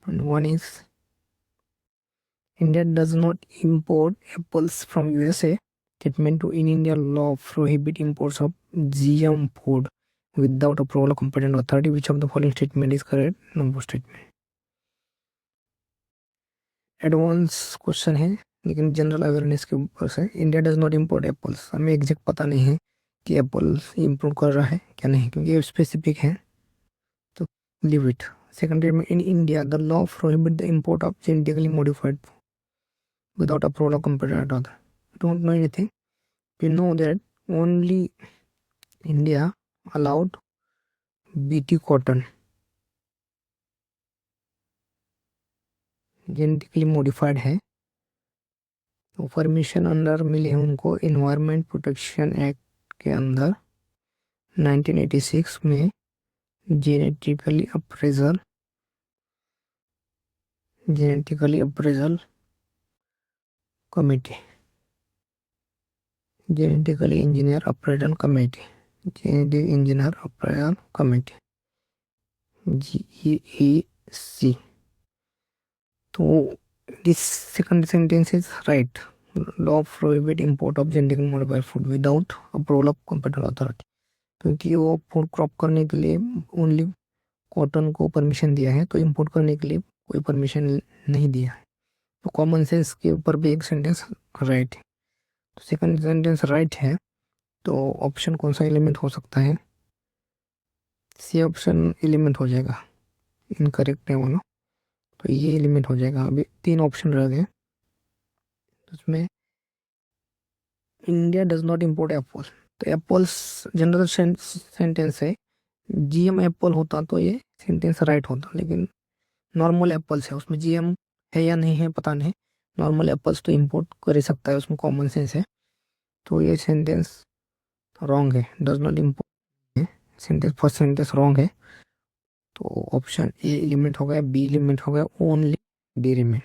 And one is India does not import apples from USA. Statement 2, in India law prohibit imports of GM food without approval of competent authority. Which of the following statement is correct? Number statement advance question है लेकिन general awareness के ऊपर से। India does not import apples, हमें exact पता नहीं है कि एप्पल इम्पोर्ट कर रहा है क्या नहीं, क्योंकि ये स्पेसिफिक है, तो लीव इट। सेकंड में in India the law prohibit the import of genetically modified without approval of competent authority. Don't know anything. We know that only India allowed BT cotton, genetically modified है, तो permission अंदर मिली है उनको environment protection act के अंदर 1986 में genetically appraisal committee, genetically engineer appraisal committee, genetic engineer appraisal committee GEC। तो this second sentence is right. Law prohibit import of genetically modified food without approval of competent authority, क्योंकि वो food crop करने के लिए only cotton को permission दिया है, तो इंपोर्ट करने के लिए कोई परमिशन नहीं दिया है। तो कॉमन सेंस के ऊपर भी एक सेंटेंस राइट है, तो सेकंड सेंटेंस राइट है। तो ऑप्शन कौन सा एलिमेंट हो सकता है? सी ऑप्शन एलिमेंट हो जाएगा, इनकरेक्ट है वो ना, तो ये एलिमेंट हो जाएगा। अभी 3 ऑप्शन रह गए, उसमें India does not import Apple, तो एप्पल्स जनरल सेंटेंस है। GM एप्पल होता तो ये सेंटेंस राइट होता, लेकिन नॉर्मल एप्पल्स है, उसमें GM है या नहीं है पता नहीं। नॉर्मल एप्पल्स तो इंपोर्ट कर ही सकता है, उसमें कॉमन सेंस है, तो ये सेंटेंस रॉन्ग है। डज नॉट इम्पोर्ट है सेंटेंस, फर्स्ट सेंटेंस रॉन्ग है। तो ऑप्शन ए एलिमेंट हो गया, बी एलिमेंट हो गया, ओनली डी रिमेन।